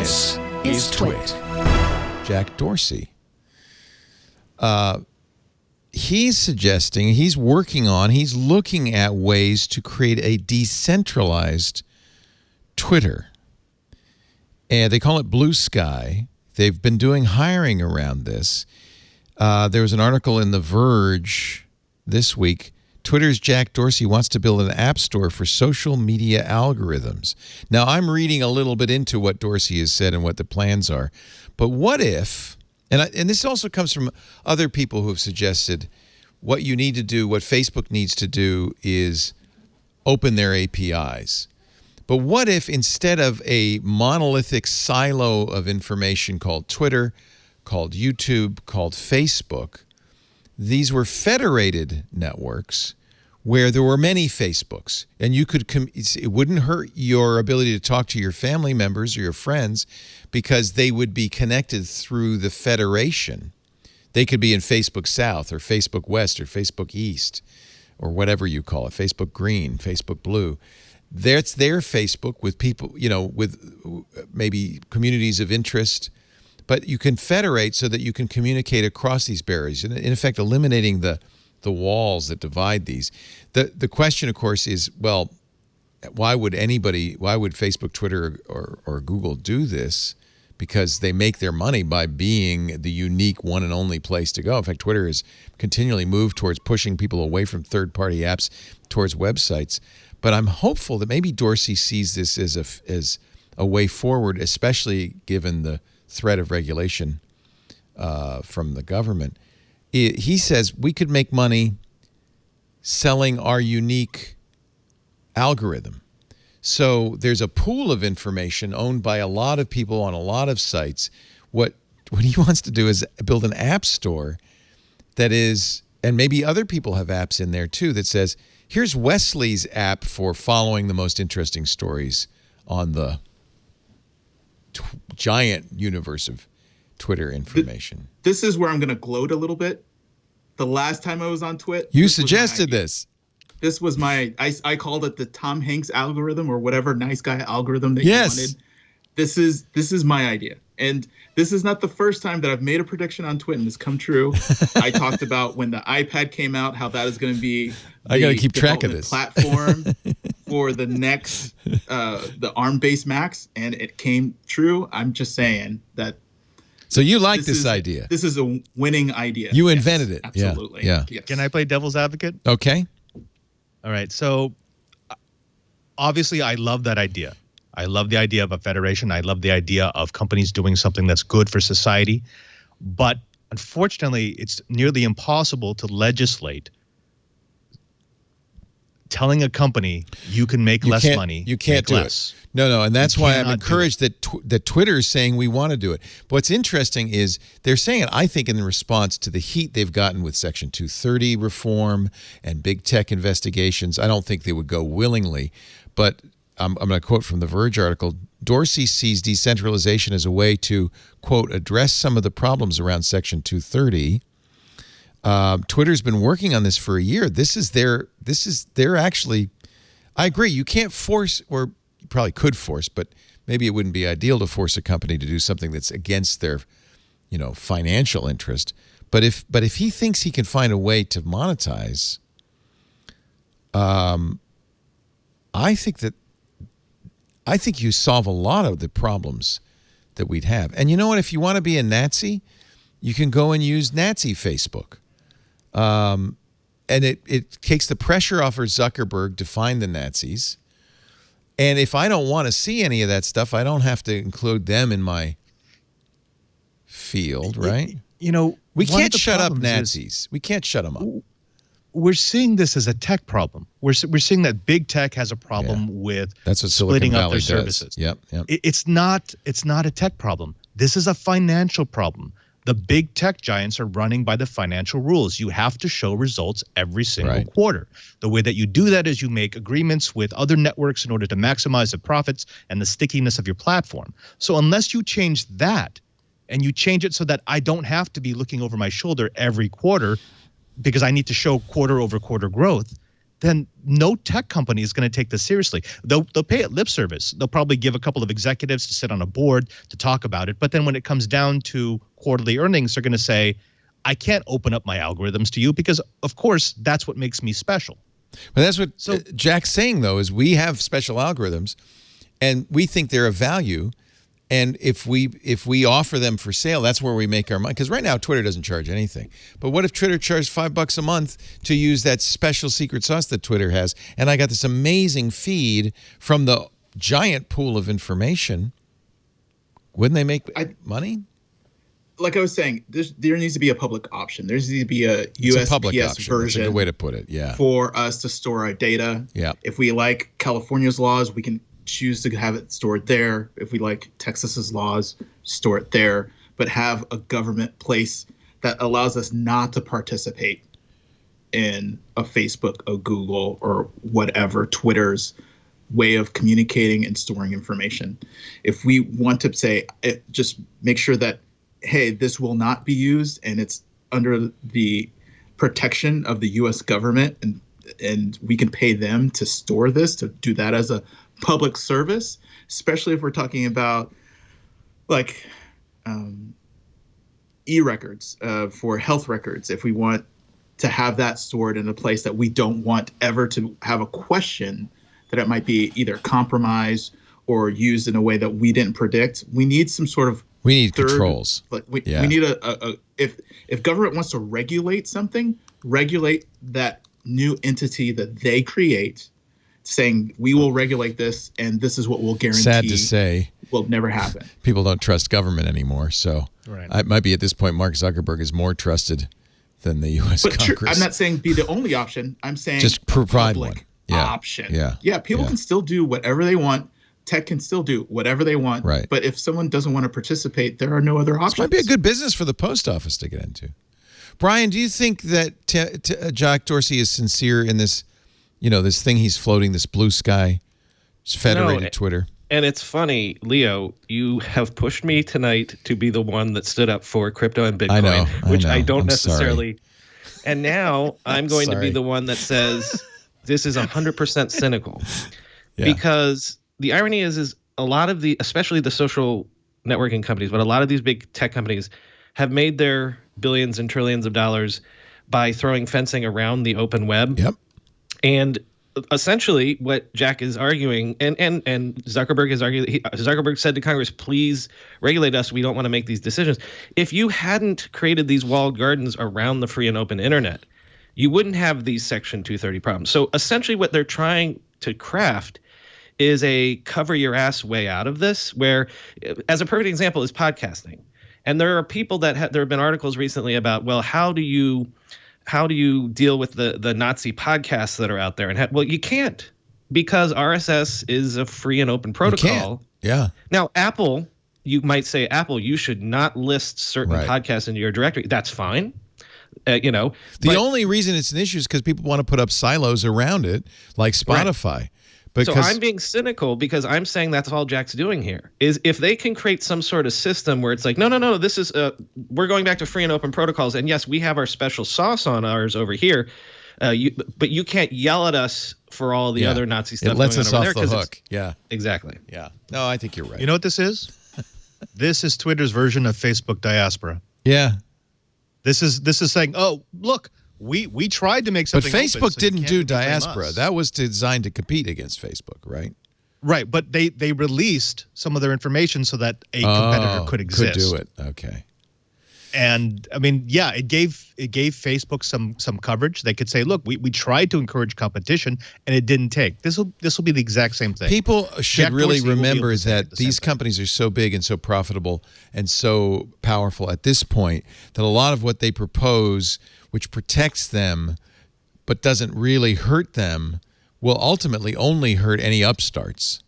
This is TWiT. Jack Dorsey. He's looking at ways to create a decentralized Twitter. And they call it Bluesky. They've been doing hiring around this. There was an article in The Verge this week. Twitter's Jack Dorsey wants to build an app store for social media algorithms. Now, I'm reading a little bit into what Dorsey has said and what the plans are. But what if, and this also comes from other people who have suggested what you need to do, what Facebook needs to do is open their APIs. But what if instead of a monolithic silo of information called Twitter, called YouTube, called Facebook, these were federated networks where there were many Facebooks, and you could it wouldn't hurt your ability to talk to your family members or your friends because they would be connected through the federation. They could be in Facebook South or Facebook West or Facebook East or whatever you call it, Facebook Green, Facebook Blue. That's their Facebook with people, with maybe communities of interest. But you can federate so that you can communicate across these barriers, and in effect eliminating the walls that divide these. The question, of course, is, well, why would Facebook, Twitter, or Google do this? Because they make their money by being the unique one and only place to go. In fact, Twitter has continually moved towards pushing people away from third-party apps towards websites. But I'm hopeful that maybe Dorsey sees this as a way forward, especially given the threat of regulation from the government. He says we could make money selling our unique algorithm. So there's a pool of information owned by a lot of people on a lot of sites. What he wants to do is build an app store that is, and maybe other people have apps in there too, that says, here's Wesley's app for following the most interesting stories on the giant universe of Twitter information. This is where I'm going to gloat a little bit. The last time I was on TWiT, you suggested this. This was I called it the Tom Hanks algorithm or whatever nice guy algorithm that you wanted. This is my idea. And this is not the first time that I've made a prediction on TWiT and it's come true. I talked about when the iPad came out, how that is going to be I got to keep track of this platform for the next the ARM-based Macs, and it came true. I'm just saying that. So you like this idea? This is a winning idea. You invented it. Absolutely. Yeah. Yes. Can I play devil's advocate? Okay. All right. So obviously I love that idea. I love the idea of a federation. I love the idea of companies doing something that's good for society. But unfortunately, it's nearly impossible to legislate telling a company you can make less money. You can't do it. No, and that's why I'm encouraged that Twitter is saying we want to do it. But what's interesting is they're saying it, I think, in response to the heat they've gotten with Section 230 reform and big tech investigations. I don't think they would go willingly, but I'm going to quote from the Verge article. Dorsey sees decentralization as a way to, quote, address some of the problems around Section 230. Twitter's been working on this for a year. This is their actually, I agree. You can't force, or you probably could force, but maybe it wouldn't be ideal to force a company to do something that's against their, financial interest. But if he thinks he can find a way to monetize, I think you solve a lot of the problems that we'd have. And you know what? If you want to be a Nazi, you can go and use Nazi Facebook. And it takes the pressure off of Zuckerberg to find the Nazis. And if I don't want to see any of that stuff, I don't have to include them in my field, right? We can't shut up Nazis. We can't shut them up. We're seeing this as a tech problem. We're seeing that big tech has a problem with That's what splitting Silicon up their Valley does. services. Yep. It's not a tech problem. This is a financial problem. The big tech giants are running by the financial rules. You have to show results every single quarter. The way that you do that is you make agreements with other networks in order to maximize the profits and the stickiness of your platform. So unless you change that, and you change it so that I don't have to be looking over my shoulder every quarter because I need to show quarter over quarter growth, then no tech company is going to take this seriously. They'll pay it lip service. They'll probably give a couple of executives to sit on a board to talk about it. But then when it comes down to quarterly earnings, they're going to say, I can't open up my algorithms to you because, of course, that's what makes me special. But that's what Jack's saying, though, is we have special algorithms, and we think they're of value. And if we offer them for sale, that's where we make our money. Because right now, Twitter doesn't charge anything. But what if Twitter charged $5 a month to use that special secret sauce that Twitter has? And I got this amazing feed from the giant pool of information. Wouldn't they make money? Like I was saying, there needs to be a public option. There needs to be a USPS version. That's a good way to put it. Yeah. For us to store our data. Yeah. If we like California's laws, we can choose to have it stored there. If we like Texas's laws, store it there. But have a government place that allows us not to participate in a Facebook, a Google, or whatever, Twitter's way of communicating and storing information. If we want to say, just make sure that, hey, this will not be used and it's under the protection of the U.S. government, and we can pay them to store this, to do that as a public service, especially if we're talking about like e-records for health records. If we want to have that stored in a place that we don't want ever to have a question that it might be either compromised or used in a way that we didn't predict, we need some sort of controls. Like we need if government wants to regulate something, regulate that new entity that they create, saying we will regulate this and this is what we'll guarantee. Sad to say, will never happen. People don't trust government anymore, so it might be at this point Mark Zuckerberg is more trusted than the U.S. Congress. I'm not saying be the only option. I'm saying just provide one option. Yeah. People can still do whatever they want. Tech can still do whatever they want. Right. But if someone doesn't want to participate, there are no other options. This might be a good business for the post office to get into. Brian, do you think that Jack Dorsey is sincere in this, this thing he's floating, this blue sky, federated Twitter? And it's funny, Leo, you have pushed me tonight to be the one that stood up for crypto and Bitcoin, which I don't necessarily. Sorry. And now I'm going to be the one that says this is 100% cynical. Because the irony is a lot of especially the social networking companies, but a lot of these big tech companies have made their billions and trillions of dollars by throwing fencing around the open web. Yep. And essentially what Jack is arguing, and Zuckerberg is arguing, Zuckerberg said to Congress, please regulate us. We don't want to make these decisions. If you hadn't created these walled gardens around the free and open internet, you wouldn't have these Section 230 problems. So essentially what they're trying to craft is a cover your ass way out of this, where, as a perfect example, is podcasting. And there are people that there have been articles recently about, well, how do you deal with the Nazi podcasts that are out there? And well, you can't, because RSS is a free and open protocol. You can't. Yeah. Now, Apple, you might say, Apple, you should not list certain podcasts into your directory. That's fine. The only reason it's an issue is because people want to put up silos around it, like Spotify. Right. So I'm being cynical because I'm saying that's all Jack's doing here is if they can create some sort of system where it's like, no, this is we're going back to free and open protocols. And yes, we have our special sauce on ours over here. But you can't yell at us for all the other Nazi stuff. It lets going us on off over the hook. Yeah, exactly. Yeah. No, I think you're right. You know what this is? This is Twitter's version of Facebook diaspora. Yeah. This is saying, oh, look, we tried to make something. But Facebook open, so didn't do diaspora. That was designed to compete against Facebook, right? Right, but they released some of their information so that a competitor could exist. Could do it. Okay. And I mean, yeah, it gave Facebook some coverage. They could say, look, we tried to encourage competition and it didn't take. This will be the exact same thing. People should really remember that these companies are so big and so profitable and so powerful at this point that a lot of what they propose, which protects them but doesn't really hurt them, will ultimately only hurt any upstarts.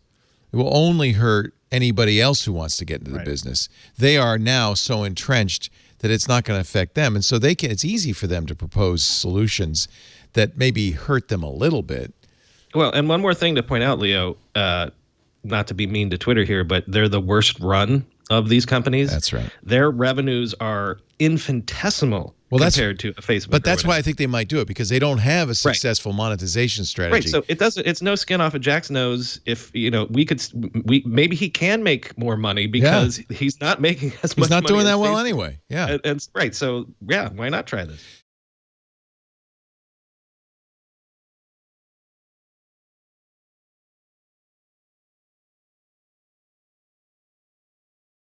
It will only hurt anybody else who wants to get into the business. They are now so entrenched that it's not going to affect them. And so it's easy for them to propose solutions that maybe hurt them a little bit. Well, and one more thing to point out, Leo, not to be mean to Twitter here, but they're the worst run of these companies. That's right. Their revenues are infinitesimal compared to a Facebook. But that's why I think they might do it, because they don't have a successful monetization strategy. Right. So it's no skin off of Jack's nose if maybe he can make more money because he's not making as much money. He's not doing that well anyway. Yeah. And right. So yeah, why not try this?